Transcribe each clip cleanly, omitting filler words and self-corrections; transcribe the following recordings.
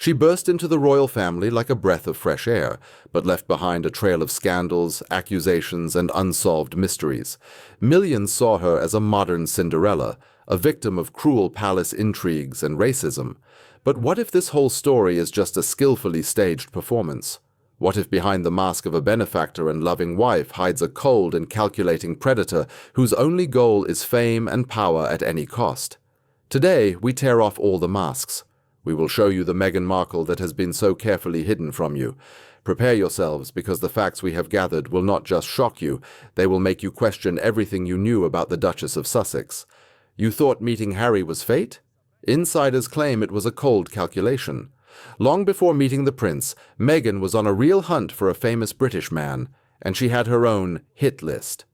She burst into the royal family like a breath of fresh air, but left behind a trail of scandals, accusations, and unsolved mysteries. Millions saw her as a modern Cinderella, a victim of cruel palace intrigues and racism. But what if this whole story is just a skillfully staged performance? What if behind the mask of a benefactor and loving wife hides a cold and calculating predator whose only goal is fame and power at any cost? Today, we tear off all the masks. We will show you the Meghan Markle that has been so carefully hidden from you. Prepare yourselves, because the facts we have gathered will not just shock you, they will make you question everything you knew about the Duchess of Sussex. You thought meeting Harry was fate? Insiders claim it was a cold calculation. Long before meeting the prince, Meghan was on a real hunt for a famous British man, and she had her own hit list.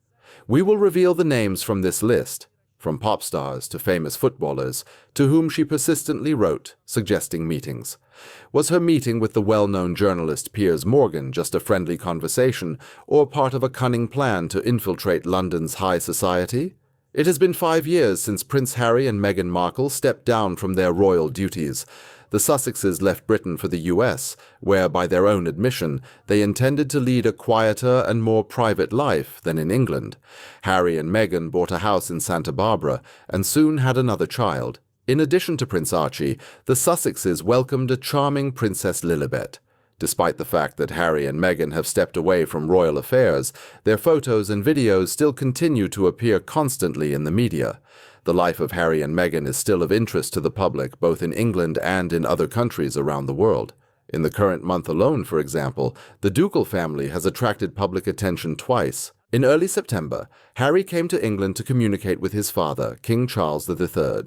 We will reveal the names from this list, from pop stars to famous footballers, to whom she persistently wrote, suggesting meetings. Was her meeting with the well-known journalist Piers Morgan just a friendly conversation, or part of a cunning plan to infiltrate London's high society? It has been 5 years since Prince Harry and Meghan Markle stepped down from their royal duties. The Sussexes left Britain for the US, where, by their own admission, they intended to lead a quieter and more private life than in England. Harry and Meghan bought a house in Santa Barbara and soon had another child. In addition to Prince Archie, the Sussexes welcomed a charming Princess Lilibet. Despite the fact that Harry and Meghan have stepped away from royal affairs, their photos and videos still continue to appear constantly in the media. The life of Harry and Meghan is still of interest to the public, both in England and in other countries around the world. In the current month alone, for example, the ducal family has attracted public attention twice. In early September, Harry came to England to communicate with his father, King Charles III.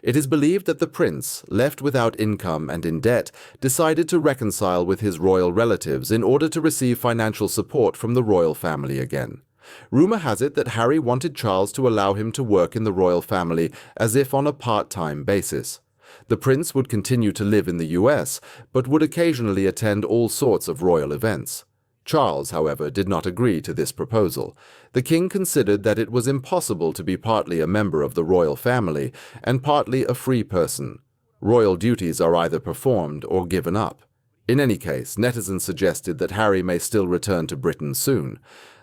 It is believed that the prince, left without income and in debt, decided to reconcile with his royal relatives in order to receive financial support from the royal family again. Rumor has it that Harry wanted Charles to allow him to work in the royal family as if on a part-time basis. The prince would continue to live in the US, but would occasionally attend all sorts of royal events. Charles, however, did not agree to this proposal. The king considered that it was impossible to be partly a member of the royal family and partly a free person. Royal duties are either performed or given up. In any case, netizens suggested that Harry may still return to Britain soon.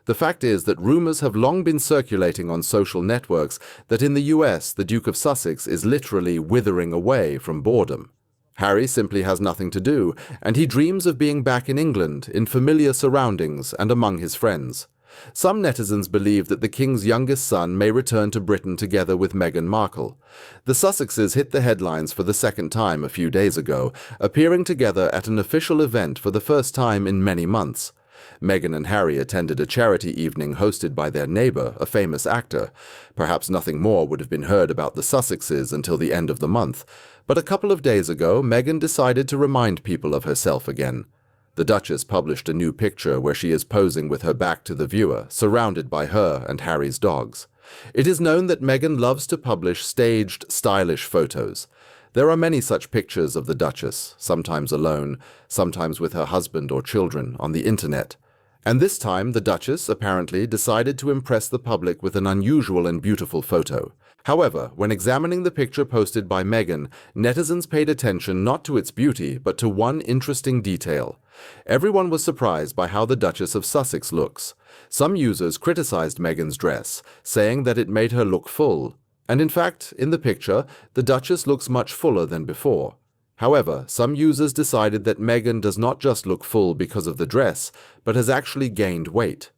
The fact is that rumors have long been circulating on social networks that in the US, the Duke of Sussex is literally withering away from boredom. Harry simply has nothing to do, and he dreams of being back in England, in familiar surroundings and among his friends. Some netizens believe that the king's youngest son may return to Britain together with Meghan Markle. The Sussexes hit the headlines for the second time a few days ago, appearing together at an official event for the first time in many months. Meghan and Harry attended a charity evening hosted by their neighbor, a famous actor. Perhaps nothing more would have been heard about the Sussexes until the end of the month, but a couple of days ago, Meghan decided to remind people of herself again. The Duchess published a new picture where she is posing with her back to the viewer, surrounded by her and Harry's dogs. It is known that Meghan loves to publish staged, stylish photos. There are many such pictures of the Duchess, sometimes alone, sometimes with her husband or children, on the internet. And this time, the Duchess, apparently, decided to impress the public with an unusual and beautiful photo. However, when examining the picture posted by Meghan, netizens paid attention not to its beauty, but to one interesting detail. Everyone was surprised by how the Duchess of Sussex looks. Some users criticized Meghan's dress, saying that it made her look full. And in fact, in the picture, the Duchess looks much fuller than before. However, some users decided that Meghan does not just look full because of the dress, but has actually gained weight.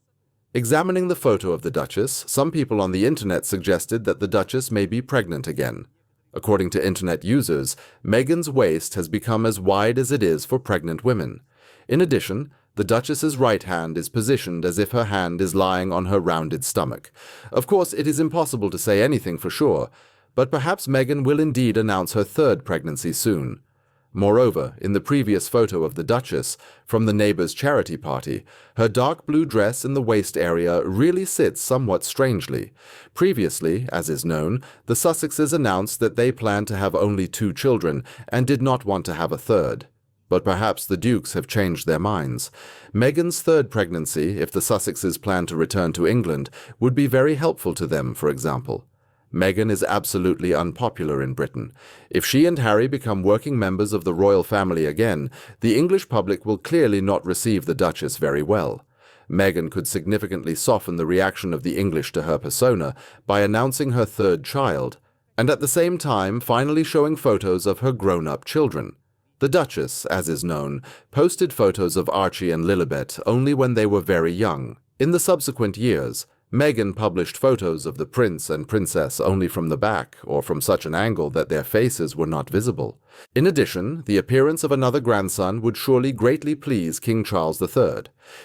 Examining the photo of the Duchess, some people on the internet suggested that the Duchess may be pregnant again. According to internet users, Meghan's waist has become as wide as it is for pregnant women. In addition, the Duchess's right hand is positioned as if her hand is lying on her rounded stomach. Of course, it is impossible to say anything for sure, but perhaps Meghan will indeed announce her third pregnancy soon. Moreover, in the previous photo of the Duchess, from the neighbor's charity party, her dark blue dress in the waist area really sits somewhat strangely. Previously, as is known, the Sussexes announced that they planned to have only 2 children and did not want to have a third. But perhaps the Dukes have changed their minds. Meghan's third pregnancy, if the Sussexes plan to return to England, would be very helpful to them, for example. Meghan is absolutely unpopular in Britain. If she and Harry become working members of the royal family again, the English public will clearly not receive the Duchess very well. Meghan could significantly soften the reaction of the English to her persona by announcing her third child, and at the same time finally showing photos of her grown-up children. The Duchess, as is known, posted photos of Archie and Lilibet only when they were very young. In the subsequent years, Meghan published photos of the prince and princess only from the back or from such an angle that their faces were not visible. In addition, the appearance of another grandson would surely greatly please King Charles III.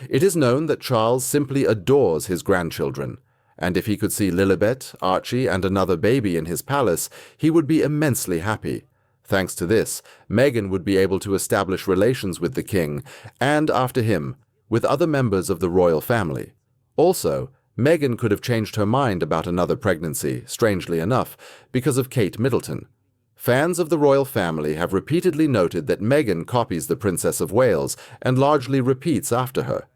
It is known that Charles simply adores his grandchildren, and if he could see Lilibet, Archie, and another baby in his palace, he would be immensely happy. Thanks to this, Meghan would be able to establish relations with the king, and after him, with other members of the royal family. Also, Meghan could have changed her mind about another pregnancy, strangely enough, because of Kate Middleton. Fans of the royal family have repeatedly noted that Meghan copies the Princess of Wales and largely repeats after her.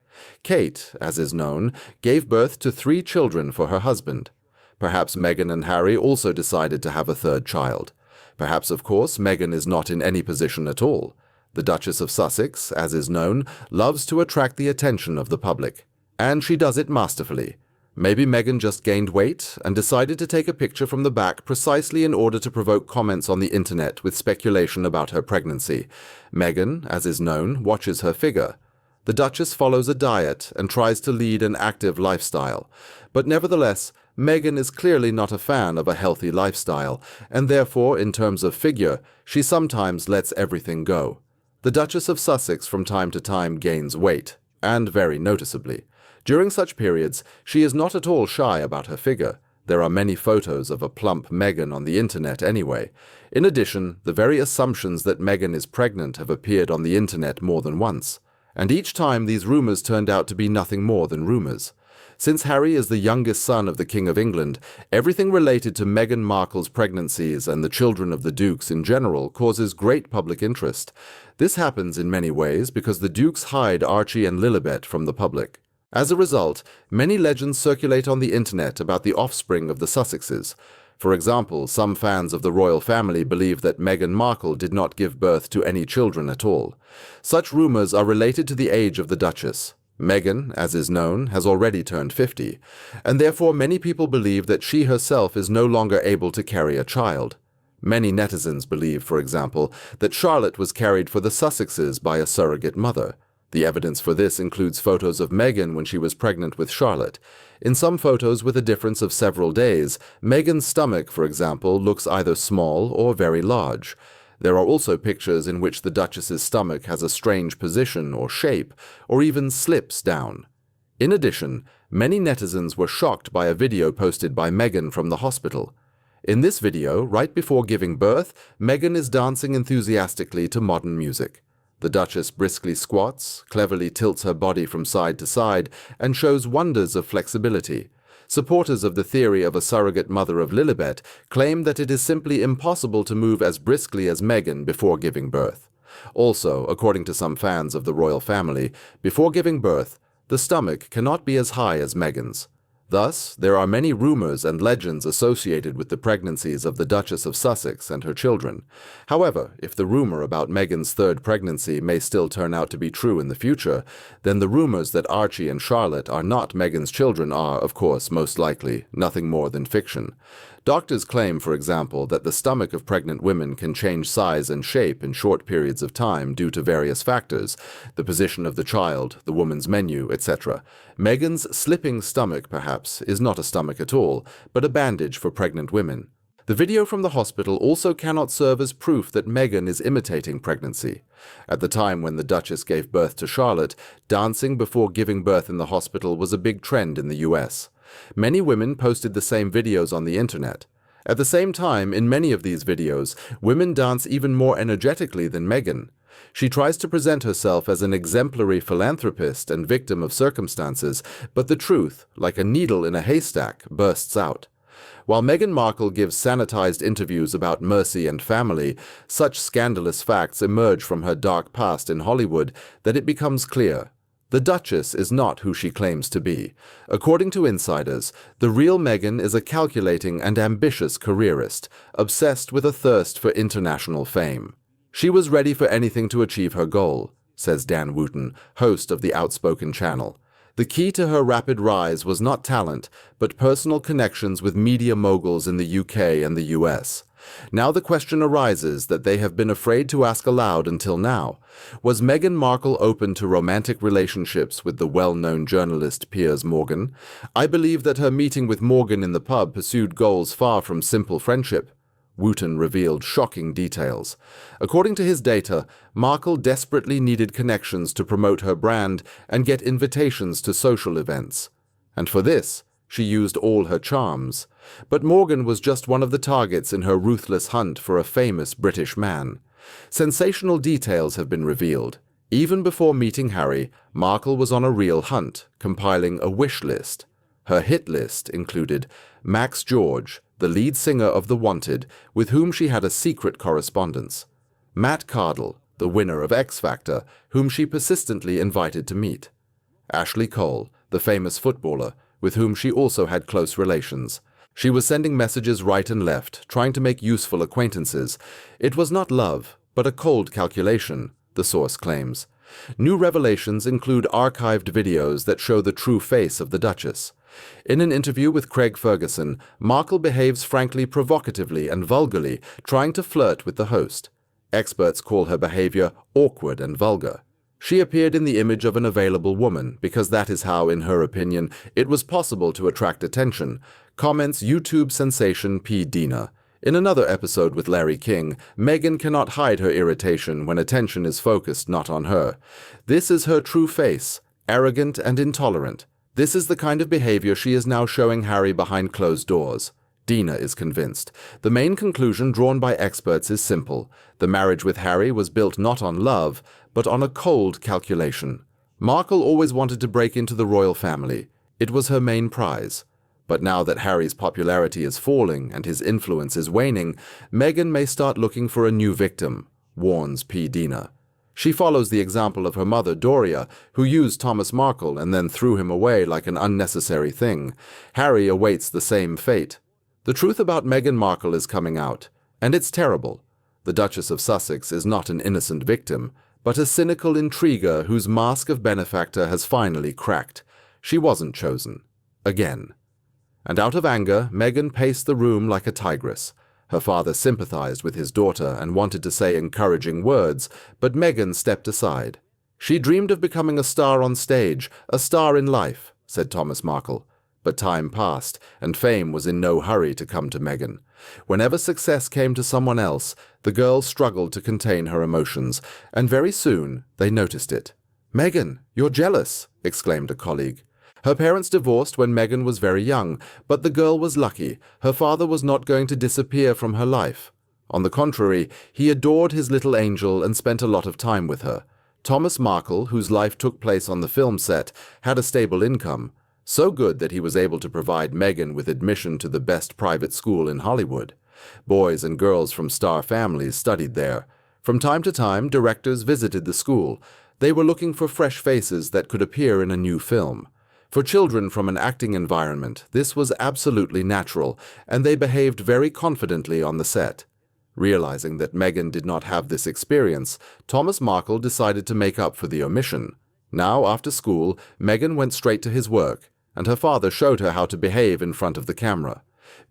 Kate, as is known, gave birth to 3 children for her husband. Perhaps Meghan and Harry also decided to have a third child. Perhaps, of course, Meghan is not in any position at all. The Duchess of Sussex, as is known, loves to attract the attention of the public. And she does it masterfully. Maybe Meghan just gained weight and decided to take a picture from the back precisely in order to provoke comments on the internet with speculation about her pregnancy. Meghan, as is known, watches her figure. The Duchess follows a diet and tries to lead an active lifestyle. But nevertheless, Meghan is clearly not a fan of a healthy lifestyle, and therefore, in terms of figure, she sometimes lets everything go. The Duchess of Sussex from time to time gains weight, and very noticeably. During such periods, she is not at all shy about her figure. There are many photos of a plump Meghan on the internet anyway. In addition, the very assumptions that Meghan is pregnant have appeared on the internet more than once. And each time these rumors turned out to be nothing more than rumors. Since Harry is the youngest son of the King of England, everything related to Meghan Markle's pregnancies and the children of the dukes in general causes great public interest. This happens in many ways because the dukes hide Archie and Lilibet from the public. As a result, many legends circulate on the internet about the offspring of the Sussexes. For example, some fans of the royal family believe that Meghan Markle did not give birth to any children at all. Such rumors are related to the age of the Duchess. Meghan, as is known, has already turned 50, and therefore many people believe that she herself is no longer able to carry a child. Many netizens believe, for example, that Charlotte was carried for the Sussexes by a surrogate mother. The evidence for this includes photos of Meghan when she was pregnant with Charlotte. In some photos with a difference of several days, Meghan's stomach, for example, looks either small or very large. There are also pictures in which the Duchess's stomach has a strange position or shape, or even slips down. In addition, many netizens were shocked by a video posted by Meghan from the hospital. In this video, right before giving birth, Meghan is dancing enthusiastically to modern music. The Duchess briskly squats, cleverly tilts her body from side to side, and shows wonders of flexibility. Supporters of the theory of a surrogate mother of Lilibet claim that it is simply impossible to move as briskly as Meghan before giving birth. Also, according to some fans of the royal family, before giving birth, the stomach cannot be as high as Meghan's. Thus, there are many rumors and legends associated with the pregnancies of the Duchess of Sussex and her children. However, if the rumor about Meghan's third pregnancy may still turn out to be true in the future, then the rumors that Archie and Charlotte are not Meghan's children are, of course, most likely nothing more than fiction. Doctors claim, for example, that the stomach of pregnant women can change size and shape in short periods of time due to various factors, the position of the child, the woman's menu, etc. Meghan's slipping stomach, perhaps, is not a stomach at all, but a bandage for pregnant women. The video from the hospital also cannot serve as proof that Meghan is imitating pregnancy. At the time when the Duchess gave birth to Charlotte, dancing before giving birth in the hospital was a big trend in the US. Many women posted the same videos on the internet. At the same time, in many of these videos, women dance even more energetically than Meghan. She tries to present herself as an exemplary philanthropist and victim of circumstances, but the truth, like a needle in a haystack, bursts out. While Meghan Markle gives sanitized interviews about mercy and family, such scandalous facts emerge from her dark past in Hollywood that it becomes clear. The Duchess is not who she claims to be. According to insiders, the real Meghan is a calculating and ambitious careerist, obsessed with a thirst for international fame. She was ready for anything to achieve her goal, says Dan Wooten, host of the Outspoken channel. The key to her rapid rise was not talent, but personal connections with media moguls in the UK and the US. Now the question arises that they have been afraid to ask aloud until now. Was Meghan Markle open to romantic relationships with the well-known journalist Piers Morgan? I believe that her meeting with Morgan in the pub pursued goals far from simple friendship. Wooten revealed shocking details. According to his data, Markle desperately needed connections to promote her brand and get invitations to social events. And for this, she used all her charms. But Morgan was just one of the targets in her ruthless hunt for a famous British man. Sensational details have been revealed. Even before meeting Harry, Markle was on a real hunt, compiling a wish list. Her hit list included Max George, the lead singer of The Wanted, with whom she had a secret correspondence; Matt Cardle, the winner of X Factor, whom she persistently invited to meet; Ashley Cole, the famous footballer, with whom she also had close relations. She was sending messages right and left, trying to make useful acquaintances. It was not love, but a cold calculation, the source claims. New revelations include archived videos that show the true face of the Duchess. In an interview with Craig Ferguson, Markle behaves frankly provocatively and vulgarly, trying to flirt with the host. Experts call her behavior awkward and vulgar. She appeared in the image of an available woman because that is how, in her opinion, it was possible to attract attention, comments YouTube sensation P. Dina. In another episode with Larry King, Meghan cannot hide her irritation when attention is focused not on her. This is her true face, arrogant and intolerant. This is the kind of behavior she is now showing Harry behind closed doors. Dina is convinced. The main conclusion drawn by experts is simple. The marriage with Harry was built not on love, but on a cold calculation. Markle always wanted to break into the royal family. It was her main prize. But now that Harry's popularity is falling and his influence is waning, Meghan may start looking for a new victim, warns P. Dina. She follows the example of her mother, Doria, who used Thomas Markle and then threw him away like an unnecessary thing. Harry awaits the same fate. The truth about Meghan Markle is coming out, and it's terrible. The Duchess of Sussex is not an innocent victim, but a cynical intriguer whose mask of benefactor has finally cracked. She wasn't chosen. Again. And out of anger, Meghan paced the room like a tigress. Her father sympathized with his daughter and wanted to say encouraging words, but Meghan stepped aside. She dreamed of becoming a star on stage, a star in life, said Thomas Markle. But time passed, and fame was in no hurry to come to Meghan. Whenever success came to someone else, the girl struggled to contain her emotions, and very soon they noticed it. "Meghan, you're jealous," exclaimed a colleague. Her parents divorced when Meghan was very young, but the girl was lucky. Her father was not going to disappear from her life. On the contrary, he adored his little angel and spent a lot of time with her. Thomas Markle, whose life took place on the film set, had a stable income. So good that he was able to provide Meghan with admission to the best private school in Hollywood. Boys and girls from star families studied there. From time to time, directors visited the school. They were looking for fresh faces that could appear in a new film. For children from an acting environment, this was absolutely natural, and they behaved very confidently on the set. Realizing that Meghan did not have this experience, Thomas Markle decided to make up for the omission. Now, after school, Meghan went straight to his work, and her father showed her how to behave in front of the camera.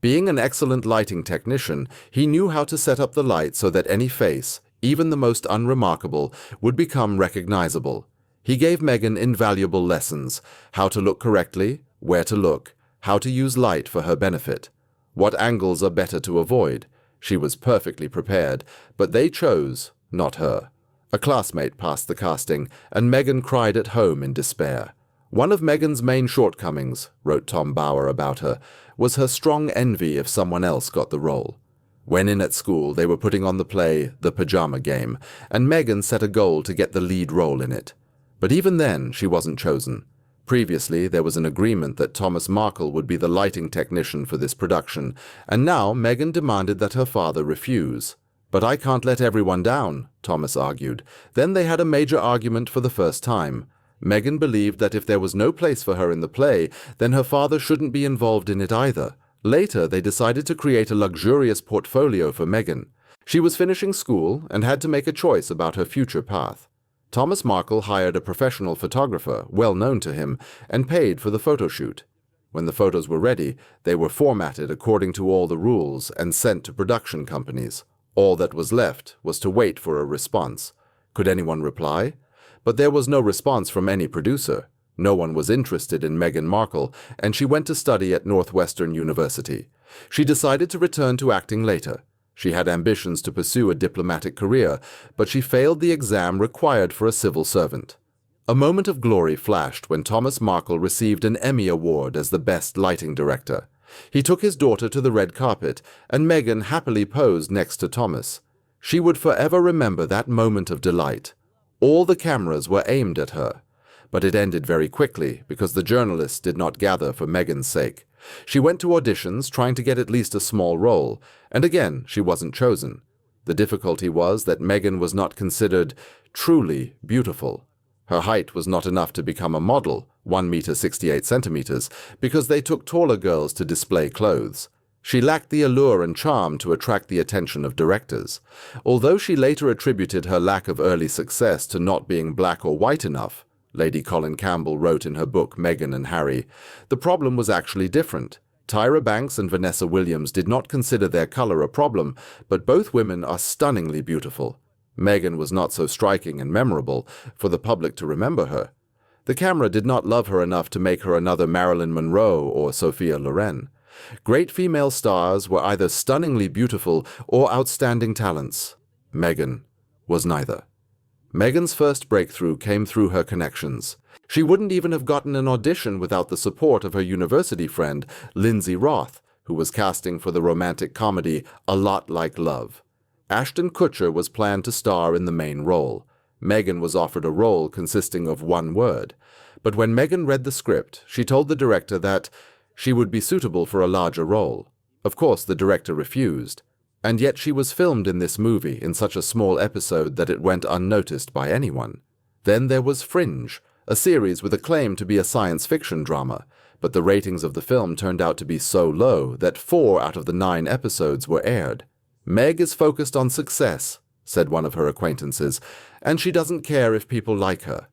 Being an excellent lighting technician, he knew how to set up the light so that any face, even the most unremarkable, would become recognizable. He gave Meghan invaluable lessons: how to look correctly, where to look, how to use light for her benefit, what angles are better to avoid. She was perfectly prepared, but they chose, not her. A classmate passed the casting, and Meghan cried at home in despair. One of Meghan's main shortcomings, wrote Tom Bower about her, was her strong envy if someone else got the role. When in at school, they were putting on the play The Pajama Game, and Meghan set a goal to get the lead role in it. But even then, she wasn't chosen. Previously, there was an agreement that Thomas Markle would be the lighting technician for this production, and now Meghan demanded that her father refuse. "But I can't let everyone down," Thomas argued. Then they had a major argument for the first time. Meghan believed that if there was no place for her in the play, then her father shouldn't be involved in it either. Later, they decided to create a luxurious portfolio for Meghan. She was finishing school and had to make a choice about her future path. Thomas Markle hired a professional photographer, well known to him, and paid for the photo shoot. When the photos were ready, they were formatted according to all the rules and sent to production companies. All that was left was to wait for a response. Could anyone reply? But there was no response from any producer. No one was interested in Meghan Markle, and she went to study at Northwestern University. She decided to return to acting later. She had ambitions to pursue a diplomatic career, but she failed the exam required for a civil servant. A moment of glory flashed when Thomas Markle received an Emmy Award as the Best Lighting Director. He took his daughter to the red carpet, and Meghan happily posed next to Thomas. She would forever remember that moment of delight. All the cameras were aimed at her. But it ended very quickly because the journalists did not gather for Meghan's sake. She went to auditions trying to get at least a small role, and again she wasn't chosen. The difficulty was that Meghan was not considered truly beautiful. Her height was not enough to become a model, 1 meter 68 centimeters, because they took taller girls to display clothes. She lacked the allure and charm to attract the attention of directors. Although she later attributed her lack of early success to not being black or white enough, Lady Colin Campbell wrote in her book Meghan and Harry, the problem was actually different. Tyra Banks and Vanessa Williams did not consider their color a problem, but both women are stunningly beautiful. Meghan was not so striking and memorable for the public to remember her. The camera did not love her enough to make her another Marilyn Monroe or Sophia Loren. Great female stars were either stunningly beautiful or outstanding talents. Meghan was neither. Meghan's first breakthrough came through her connections. She wouldn't even have gotten an audition without the support of her university friend, Lindsay Roth, who was casting for the romantic comedy A Lot Like Love. Ashton Kutcher was planned to star in the main role. Meghan was offered a role consisting of one word. But when Meghan read the script, she told the director that she would be suitable for a larger role. Of course, the director refused. And yet she was filmed in this movie in such a small episode that it went unnoticed by anyone. Then there was Fringe, a series with a claim to be a science fiction drama, but the ratings of the film turned out to be so low that 4 out of the 9 episodes were aired. Meg is focused on success, said one of her acquaintances, and she doesn't care if people like her.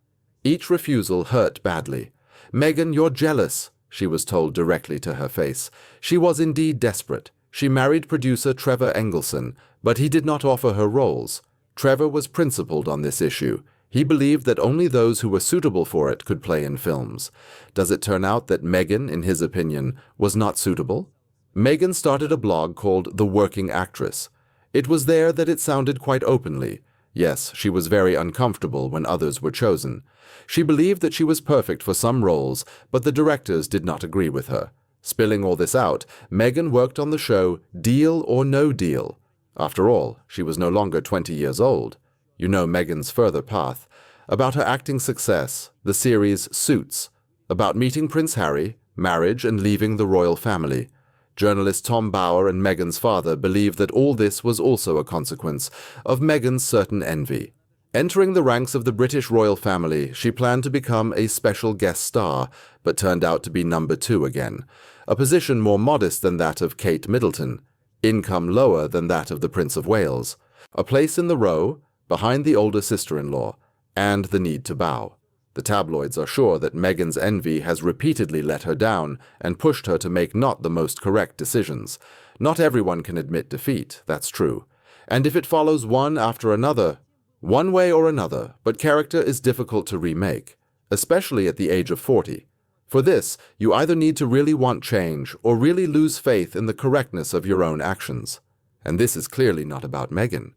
Each refusal hurt badly. Meghan, you're jealous, she was told directly to her face. She was indeed desperate. She married producer Trevor Engelson, but he did not offer her roles. Trevor was principled on this issue. He believed that only those who were suitable for it could play in films. Does it turn out that Meghan, in his opinion, was not suitable? Meghan started a blog called The Working Actress. It was there that it sounded quite openly. Yes, she was very uncomfortable when others were chosen. She believed that she was perfect for some roles, but the directors did not agree with her. Spilling all this out, Meghan worked on the show Deal or No Deal. After all, she was no longer 20 years old. You know Meghan's further path. About her acting success, the series Suits. About meeting Prince Harry, marriage and leaving the royal family. Journalist Tom Bower and Meghan's father believe that all this was also a consequence of Meghan's certain envy. Entering the ranks of the British royal family, she planned to become a special guest star, but turned out to be number 2 again, a position more modest than that of Kate Middleton, income lower than that of the Prince of Wales, a place in the row, behind the older sister-in-law, and the need to bow. The tabloids are sure that Meghan's envy has repeatedly let her down and pushed her to make not the most correct decisions. Not everyone can admit defeat, that's true. And if it follows one after another, one way or another, but character is difficult to remake, especially at the age of 40. For this, you either need to really want change or really lose faith in the correctness of your own actions. And this is clearly not about Meghan.